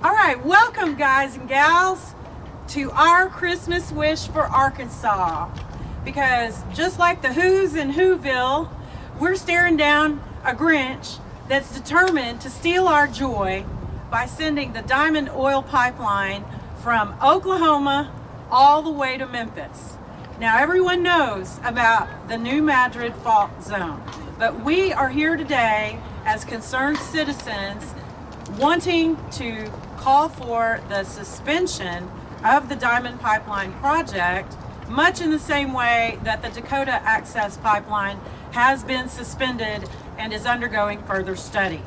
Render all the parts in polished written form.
All right, welcome guys and gals to our Christmas wish for Arkansas. Because just like the Who's in Whoville, we're staring down a Grinch that's determined to steal our joy by sending the Diamond Oil Pipeline from Oklahoma all the way to Memphis. Now everyone knows about the New Madrid fault zone, but we are here today as concerned citizens wanting to call for the suspension of the Diamond Pipeline project, much in the same way that the Dakota Access Pipeline has been suspended and is undergoing further study.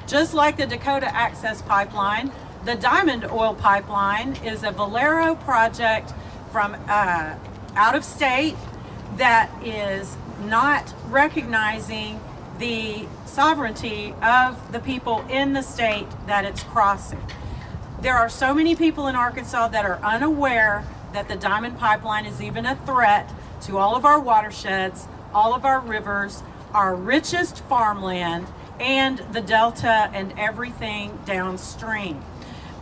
Just like the Dakota Access Pipeline, the Diamond Oil Pipeline is a Valero project from out of state that is not recognizing the sovereignty of the people in the state that it's crossing. There are so many people in Arkansas that are unaware that the Diamond Pipeline is even a threat to all of our watersheds, all of our rivers, our richest farmland, and the Delta and everything downstream.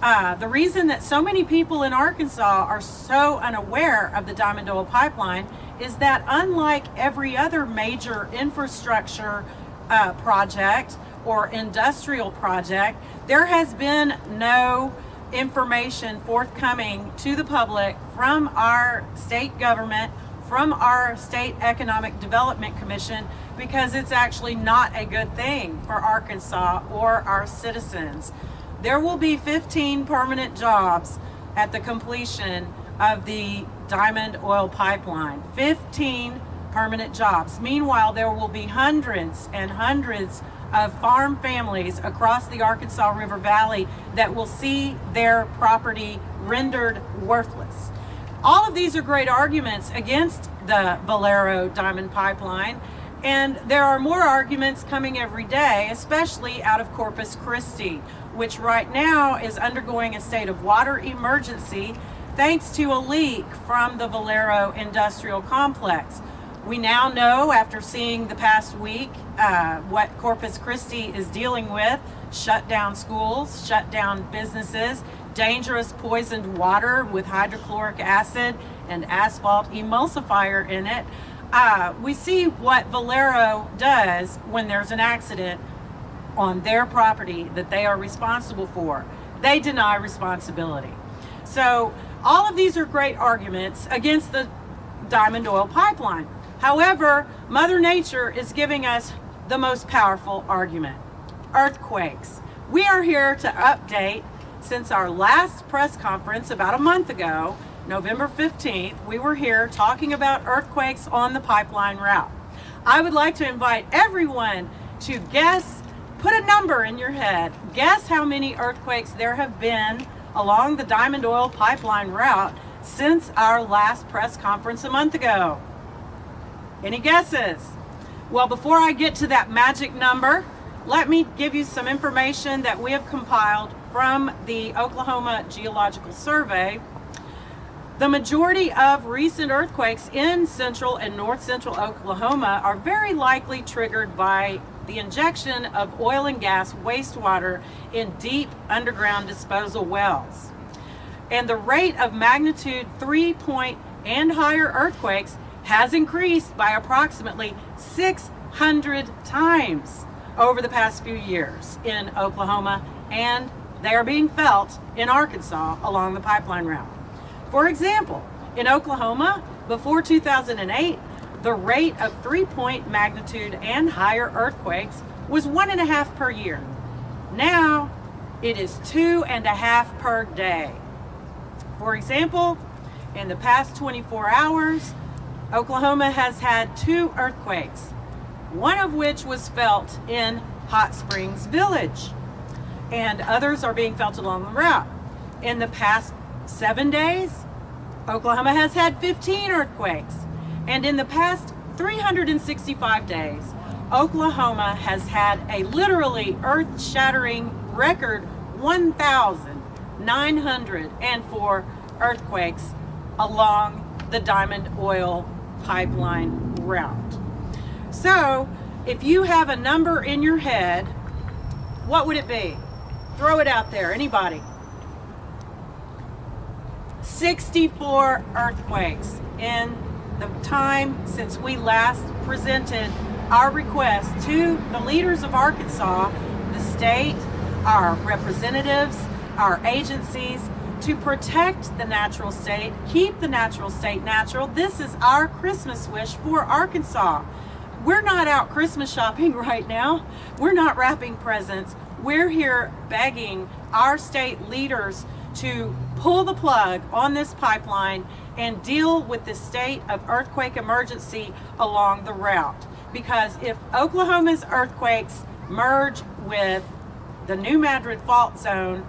The reason that so many people in Arkansas are so unaware of the Diamond Oil Pipeline is that unlike every other major infrastructure project or industrial project, there has been no information forthcoming to the public from our state government, from our State Economic Development Commission, because it's actually not a good thing for Arkansas or our citizens. There will be 15 permanent jobs at the completion of the Diamond Oil Pipeline. 15 permanent jobs. Meanwhile, there will be hundreds and hundreds of farm families across the Arkansas River Valley that will see their property rendered worthless. All of these are great arguments against the Valero Diamond Pipeline, and there are more arguments coming every day, especially out of Corpus Christi, which right now is undergoing a state of water emergency thanks to a leak from the Valero Industrial Complex. We now know, after seeing the past week, what Corpus Christi is dealing with: shut down schools, shut down businesses, dangerous poisoned water with hydrochloric acid and asphalt emulsifier in it. We see what Valero does when there's an accident on their property that they are responsible for. They deny responsibility. So all of these are great arguments against the Diamond Oil Pipeline. However, Mother Nature is giving us the most powerful argument: earthquakes. We are here to update. Since our last press conference about a month ago, November 15th, we were here talking about earthquakes on the pipeline route. I would like to invite everyone to guess, put a number in your head, guess how many earthquakes there have been along the Diamond Oil Pipeline route since our last press conference a month ago. Any guesses? Well, before I get to that magic number, let me give you some information that we have compiled from the Oklahoma Geological Survey. The majority of recent earthquakes in central and north central Oklahoma are very likely triggered by the injection of oil and gas wastewater in deep underground disposal wells. And the rate of magnitude 3 and higher earthquakes has increased by approximately 600 times over the past few years in Oklahoma, and they are being felt in Arkansas along the pipeline route. For example, in Oklahoma, before 2008, the rate of 3 magnitude and higher earthquakes was 1.5 per year. Now, it is 2.5 per day. For example, in the past 24 hours, Oklahoma has had 2 earthquakes, one of which was felt in Hot Springs Village, and others are being felt along the route. In the past 7 days, Oklahoma has had 15 earthquakes, and in the past 365 days, Oklahoma has had a literally earth-shattering record 1,904 earthquakes along the Diamond Oil Pipeline route. So, if you have a number in your head, what would it be? Throw it out there, anybody. 64 earthquakes in the time since we last presented our request to the leaders of Arkansas, the state, our representatives, our agencies, to protect the natural state, keep the natural state natural. This is our Christmas wish for Arkansas. We're not out Christmas shopping right now. We're not wrapping presents. We're here begging our state leaders to pull the plug on this pipeline and deal with the state of earthquake emergency along the route. Because if Oklahoma's earthquakes merge with the New Madrid fault zone,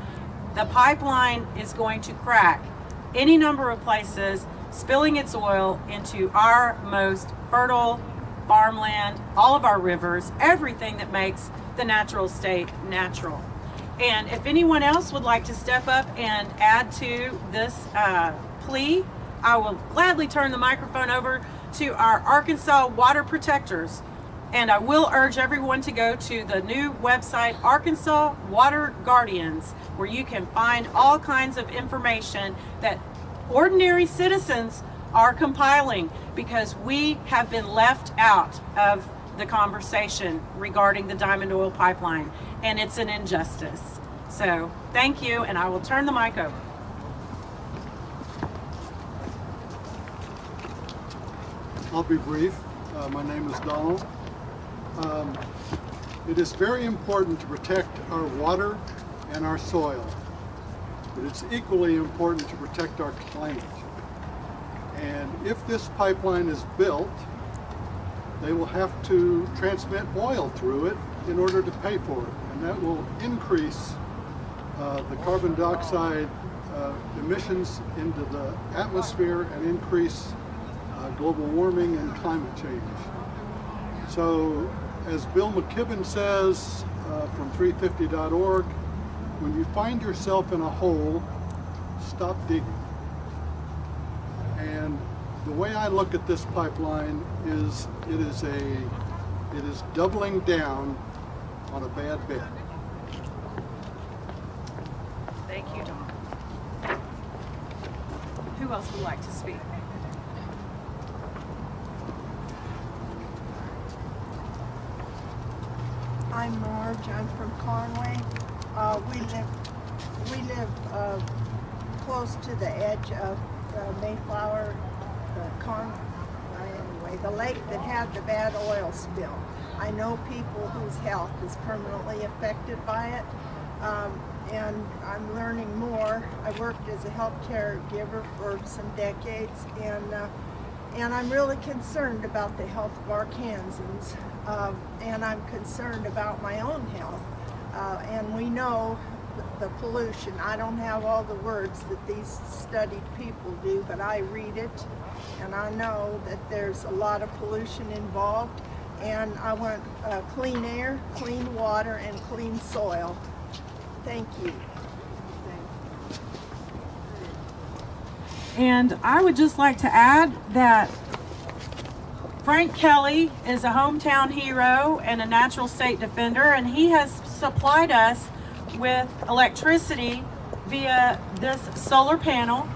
the pipeline is going to crack any number of places, spilling its oil into our most fertile farmland, all of our rivers, everything that makes the natural state natural. And if anyone else would like to step up and add to this plea, I will gladly turn the microphone over to our Arkansas water protectors. And I will urge everyone to go to the new website, Arkansas Water Guardians, where you can find all kinds of information that ordinary citizens are compiling, because we have been left out of the conversation regarding the Diamond Oil Pipeline, and it's an injustice. So thank you, and I will turn the mic over. I'll be brief. My name is Donald. It is very important to protect our water and our soil, but it's equally important to protect our climate. And if this pipeline is built, they will have to transmit oil through it in order to pay for it, and that will increase the carbon dioxide emissions into the atmosphere and increase global warming and climate change. So, as Bill McKibben says from 350.org, when you find yourself in a hole, stop digging. And the way I look at this pipeline is it is doubling down on a bad bet. Thank you, Don. Who else would like to speak? I'm Marge. I'm from Conway. We live close to the edge of Mayflower, anyway, the lake that had the bad oil spill. I know people whose health is permanently affected by it, and I'm learning more. I worked as a healthcare giver for some decades, and I'm really concerned about the health of Arkansans, and I'm concerned about my own health. And we know the pollution. I don't have all the words that these studied people do, but I read it, and I know that there's a lot of pollution involved, and I want clean air, clean water, and clean soil. Thank you. And I would just like to add that Frank Kelly is a hometown hero and a natural state defender, and he has supplied us with electricity via this solar panel.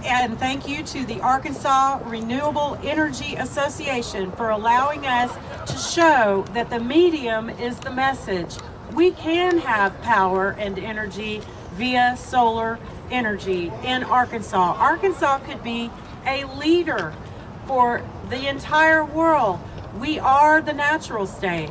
And thank you to the Arkansas Renewable Energy Association for allowing us to show that the medium is the message. We can have power and energy via solar energy in Arkansas. Arkansas could be a leader for the entire world. We are the natural state.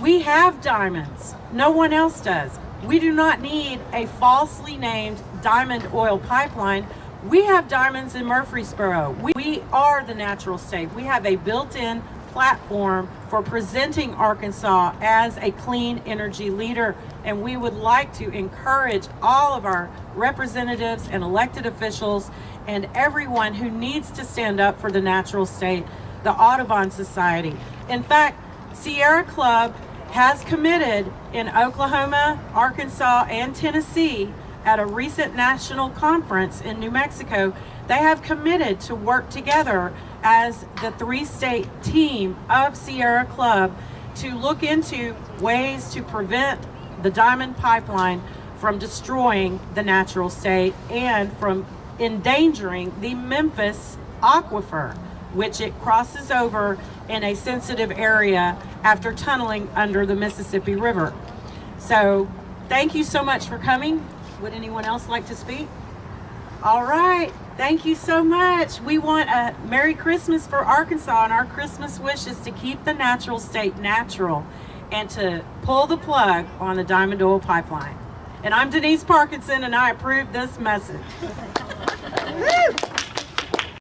We have diamonds. No one else does. We do not need a falsely named diamond oil pipeline. We have diamonds in Murfreesboro. We are the natural state. We have a built-in platform for presenting Arkansas as a clean energy leader, and we would like to encourage all of our representatives and elected officials and everyone who needs to stand up for the natural state, the Audubon Society. In fact, Sierra Club has committed in Oklahoma, Arkansas, and Tennessee at a recent national conference in New Mexico. They have committed to work together as the three-state team of Sierra Club to look into ways to prevent the Diamond Pipeline from destroying the natural state and from endangering the Memphis aquifer, which it crosses over in a sensitive area after tunneling under the Mississippi River. So thank you so much for coming. Would anyone else like to speak? All right, thank you so much. We want a Merry Christmas for Arkansas, and our Christmas wish is to keep the natural state natural and to pull the plug on the Diamond Oil Pipeline. And I'm Denise Parkinson, and I approve this message. Woo!